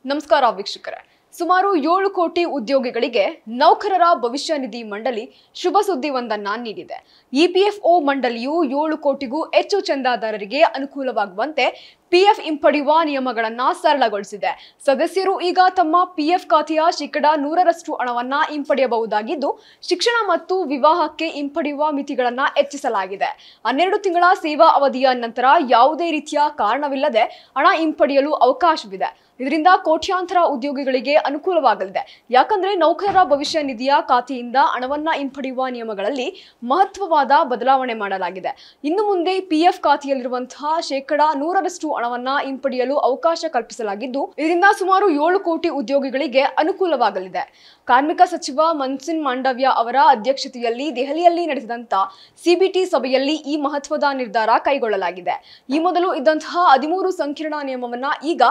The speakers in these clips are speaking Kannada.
ನಮಸ್ಕಾರ ವೀಕ್ಷಕರೇ. ಸುಮಾರು 7 ಕೋಟಿ ಉದ್ಯೋಗಿಗಳಿಗೆ ನೌಕರರ ಭವಿಷ್ಯ ನಿಧಿ ಮಂಡಳಿ ಶುಭ ಸುದ್ದಿಯೊಂದನ್ನು ನೀಡಿದೆ. ಇಪಿಎಫ್ಒ ಮಂಡಳಿಯು 7 ಕೋಟಿಗೂ ಹೆಚ್ಚು ಚಂದಾದಾರರಿಗೆ ಅನುಕೂಲವಾಗುವಂತೆ ಪಿಎಫ್ ಹಿಂಪಡೆಯುವ ನಿಯಮಗಳನ್ನು ಸರಳಗೊಳಿಸಿದೆ. ಸದಸ್ಯರು ಈಗ ತಮ್ಮ ಪಿಎಫ್ ಖಾತೆಯ ಶೇಕಡಾ 100ರಷ್ಟು ಹಣವನ್ನು ಹಿಂಪಡೆಯಬಹುದಾಗಿದ್ದು, ಶಿಕ್ಷಣ ಮತ್ತು ವಿವಾಹಕ್ಕೆ ಹಿಂಪಡೆಯುವ ಮಿತಿಗಳನ್ನು ಹೆಚ್ಚಿಸಲಾಗಿದೆ. 12 ತಿಂಗಳ ಸೇವಾ ಅವಧಿಯ ನಂತರ ಯಾವುದೇ ರೀತಿಯ ಕಾರಣವಿಲ್ಲದೆ ಹಣ ಹಿಂಪಡೆಯಲು ಅವಕಾಶವಿದೆ. ಇದರಿಂದ ಕೋಟ್ಯಾಂತರ ಉದ್ಯೋಗಿಗಳಿಗೆ ಅನುಕೂಲವಾಗಲಿದೆ. ಯಾಕಂದ್ರೆ ನೌಕರರ ಭವಿಷ್ಯ ನಿಧಿಯ ಖಾತೆಯಿಂದ ಹಣವನ್ನ ಹಿಂಪಡೆಯುವ ನಿಯಮಗಳಲ್ಲಿ ಮಹತ್ವವಾದ ಬದಲಾವಣೆ ಮಾಡಲಾಗಿದೆ. ಇನ್ನು ಮುಂದೆ ಪಿಎಫ್ ಖಾತೆಯಲ್ಲಿರುವಂತಹ ಶೇಕಡಾ 100ರಷ್ಟು ಹಣವನ್ನ ಹಿಂಪಡೆಯಲು ಅವಕಾಶ ಕಲ್ಪಿಸಲಾಗಿದ್ದು, ಇದರಿಂದ ಸುಮಾರು 7 ಕೋಟಿ ಉದ್ಯೋಗಿಗಳಿಗೆ ಅನುಕೂಲವಾಗಲಿದೆ. ಕಾರ್ಮಿಕ ಸಚಿವ ಮನ್ಸುಖ್ ಮಾಂಡವ್ಯ ಅವರ ಅಧ್ಯಕ್ಷತೆಯಲ್ಲಿ ದೆಹಲಿಯಲ್ಲಿ ನಡೆಸಿದಂತ ಸಿಬಿಟಿ ಸಭೆಯಲ್ಲಿ ಈ ಮಹತ್ವದ ನಿರ್ಧಾರ ಕೈಗೊಳ್ಳಲಾಗಿದೆ. ಈ ಮೊದಲು ಇದ್ದಂತಹ 13 ಸಂಕೀರ್ಣ ನಿಯಮವನ್ನ ಈಗ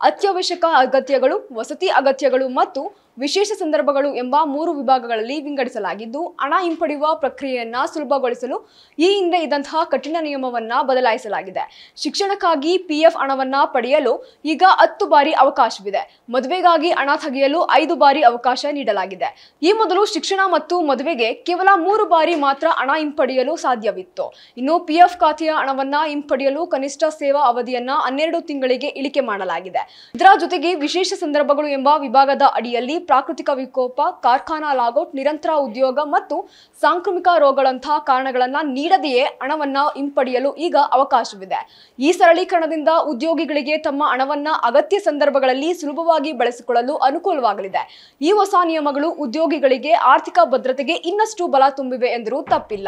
ಅತ್ಯವಶ್ಯಕ ಅಗತ್ಯಗಳು, ವಸತಿ ಅಗತ್ಯಗಳು ಮತ್ತು ವಿಶೇಷ ಸಂದರ್ಭಗಳು ಎಂಬ 3 ವಿಭಾಗಗಳಲ್ಲಿ ವಿಂಗಡಿಸಲಾಗಿದ್ದು, ಹಣ ಹಿಂಪಡೆಯುವ ಪ್ರಕ್ರಿಯೆಯನ್ನ ಸುಲಭಗೊಳಿಸಲು ಈ ಹಿಂದೆ ಇದ್ದಂತಹ ಕಠಿಣ ನಿಯಮವನ್ನ ಬದಲಾಯಿಸಲಾಗಿದೆ. ಶಿಕ್ಷಣಕ್ಕಾಗಿ ಪಿಎಫ್ ಹಣವನ್ನ ಪಡೆಯಲು ಈಗ 10 ಬಾರಿ ಅವಕಾಶವಿದೆ. ಮದುವೆಗಾಗಿ ಹಣ ತೆಗೆಯಲು 5 ಬಾರಿ ಅವಕಾಶ ನೀಡಲಾಗಿದೆ. ಈ ಮೊದಲು ಶಿಕ್ಷಣ ಮತ್ತು ಮದುವೆಗೆ ಕೇವಲ 3 ಬಾರಿ ಮಾತ್ರ ಹಣ ಹಿಂಪಡೆಯಲು ಸಾಧ್ಯವಿತ್ತು. ಇನ್ನು ಪಿಎಫ್ ಖಾತೆಯ ಹಣವನ್ನ ಹಿಂಪಡೆಯಲು ಕನಿಷ್ಠ ಸೇವಾ ಅವಧಿಯನ್ನ 12 ತಿಂಗಳಿಗೆ ಇಳಿಕೆ ಮಾಡಲಾಗಿದೆ. ಇದರ ಜೊತೆಗೆ ವಿಶೇಷ ಸಂದರ್ಭಗಳು ಎಂಬ ವಿಭಾಗದ ಅಡಿಯಲ್ಲಿ ಪ್ರಾಕೃತಿಕ ವಿಕೋಪ, ಕಾರ್ಖಾನಾ ಲಾಗೌಟ್, ನಿರಂತರ ಉದ್ಯೋಗ ಮತ್ತು ಸಾಂಕ್ರಾಮಿಕ ರೋಗಗಳಂತಹ ಕಾರಣಗಳನ್ನ ನೀಡದೆಯೇ ಹಣವನ್ನ ಹಿಂಪಡೆಯಲು ಈಗ ಅವಕಾಶವಿದೆ. ಈ ಸರಳೀಕರಣದಿಂದ ಉದ್ಯೋಗಿಗಳಿಗೆ ತಮ್ಮ ಹಣವನ್ನ ಅಗತ್ಯ ಸಂದರ್ಭಗಳಲ್ಲಿ ಸುಲಭವಾಗಿ ಬಳಸಿಕೊಳ್ಳಲು ಅನುಕೂಲವಾಗಲಿದೆ. ಈ ಹೊಸ ನಿಯಮಗಳು ಉದ್ಯೋಗಿಗಳಿಗೆ ಆರ್ಥಿಕ ಭದ್ರತೆಗೆ ಇನ್ನಷ್ಟು ಬಲ ತುಂಬಿವೆ ಎಂದರೂ ತಪ್ಪಿಲ್ಲ.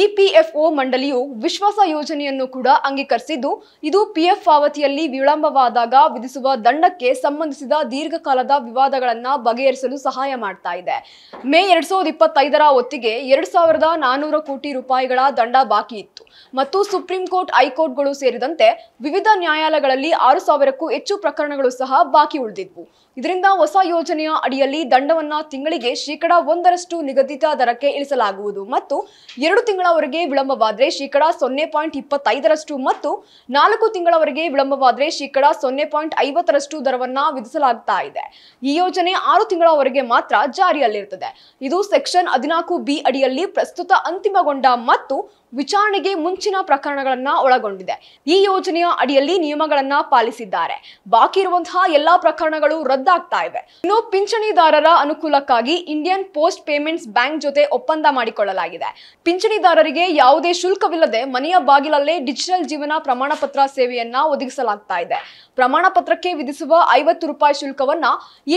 ಇಪಿಎಫ್ಒ ಮಂಡಳಿಯು ವಿಶ್ವಾಸ ಯೋಜನೆಯನ್ನು ಕೂಡ ಅಂಗೀಕರಿಸಿದ್ದು, ಇದು ಪಿಎಫ್ ಪಾವತಿಯಲ್ಲಿ ವಿಳಂಬವಾದಾಗ ವಿಧಿಸುವ ದಂಡಕ್ಕೆ ಸಂಬಂಧಿಸಿದ ದೀರ್ಘಕಾಲದ ವಿವಾದಗಳನ್ನು ಬಗೆಹರಿಸಲು ಸಹಾಯ ಮಾಡ್ತಾ ಇದೆ. ಮೇ 2025ರ ಹೊತ್ತಿಗೆ 2400 ಕೋಟಿ ರೂಪಾಯಿಗಳ ದಂಡ ಬಾಕಿ ಇತ್ತು ಮತ್ತು ಸುಪ್ರೀಂ ಕೋರ್ಟ್, ಹೈಕೋರ್ಟ್ಗಳು ಸೇರಿದಂತೆ ವಿವಿಧ ನ್ಯಾಯಾಲಯಗಳಲ್ಲಿ 6000ಕ್ಕೂ ಹೆಚ್ಚು ಪ್ರಕರಣಗಳು ಸಹ ಬಾಕಿ ಉಳಿದಿದ್ವು. ಇದರಿಂದ ಹೊಸ ಯೋಜನೆಯ ಅಡಿಯಲ್ಲಿ ದಂಡವನ್ನ ತಿಂಗಳಿಗೆ ಶೇಕಡಾ 1ರಷ್ಟು ನಿಗದಿತ ದರಕ್ಕೆ ಇಳಿಸಲಾಗುವುದು ಮತ್ತು 2 ತಿಂಗಳವರೆಗೆ ವಿಳಂಬವಾದರೆ ಶೇಕಡಾ 0.25ರಷ್ಟು ಮತ್ತು 4 ತಿಂಗಳವರೆಗೆ ವಿಳಂಬವಾದರೆ ಶೇಕಡಾ 0.50ರಷ್ಟು ದರವನ್ನ ವಿಧಿಸಲಾಗ್ತಾ ಇದೆ. ಈ ಯೋಜನೆ 6 ತಿಂಗಳವರೆಗೆ ಮಾತ್ರ ಜಾರಿಯಲ್ಲಿರುತ್ತದೆ. ಇದು ಸೆಕ್ಷನ್ 14B ಅಡಿಯಲ್ಲಿ ಪ್ರಸ್ತುತ ಅಂತಿಮಗೊಂಡ ಮತ್ತು ವಿಚಾರಣೆಗೆ ಮುಂಚಿನ ಪ್ರಕರಣಗಳನ್ನ ಒಳಗೊಂಡಿದೆ. ಈ ಯೋಜನೆಯ ಅಡಿಯಲ್ಲಿ ನಿಯಮಗಳನ್ನ ಪಾಲಿಸಿದ್ದಾರೆ. ಬಾಕಿ ಇರುವಂತಹ ಎಲ್ಲಾ ಪ್ರಕರಣಗಳು ರದ್ದಾಗ್ತಾ ಇವೆ. ಇನ್ನು ಪಿಂಚಣಿದಾರರ ಅನುಕೂಲಕ್ಕಾಗಿ ಇಂಡಿಯನ್ ಪೋಸ್ಟ್ ಪೇಮೆಂಟ್ಸ್ ಬ್ಯಾಂಕ್ ಜೊತೆ ಒಪ್ಪಂದ ಮಾಡಿಕೊಳ್ಳಲಾಗಿದೆ. ಪಿಂಚಣಿದಾರರಿಗೆ ಯಾವುದೇ ಶುಲ್ಕವಿಲ್ಲದೆ ಮನೆಯ ಬಾಗಿಲಲ್ಲೇ ಡಿಜಿಟಲ್ ಜೀವನ ಪ್ರಮಾಣ ಪತ್ರ ಸೇವೆಯನ್ನ ಒದಗಿಸಲಾಗ್ತಾ ಇದೆ. ಪ್ರಮಾಣ ಪತ್ರಕ್ಕೆ ವಿಧಿಸುವ 50 ರೂಪಾಯಿ ಶುಲ್ಕವನ್ನ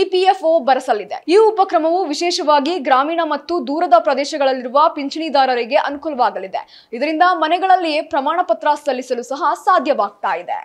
ಇಪಿಎಫ್ಒ ಭರಿಸಲಿದೆ. ಈ ಉಪಕ್ರಮವು ವಿಶೇಷವಾಗಿ ಗ್ರಾಮೀಣ ಮತ್ತು ದೂರದ ಪ್ರದೇಶಗಳಲ್ಲಿರುವ ಪಿಂಚಣಿದಾರರಿಗೆ ಅನುಕೂಲವಾಗಲಿದೆ. ಇದರಿಂದ ಮನೆಗಳಲ್ಲಿಯೇ ಪ್ರಮಾಣ ಪತ್ರ ಸಲ್ಲಿಸಲು ಸಹ ಸಾಧ್ಯವಾಗ್ತಾ ಇದೆ.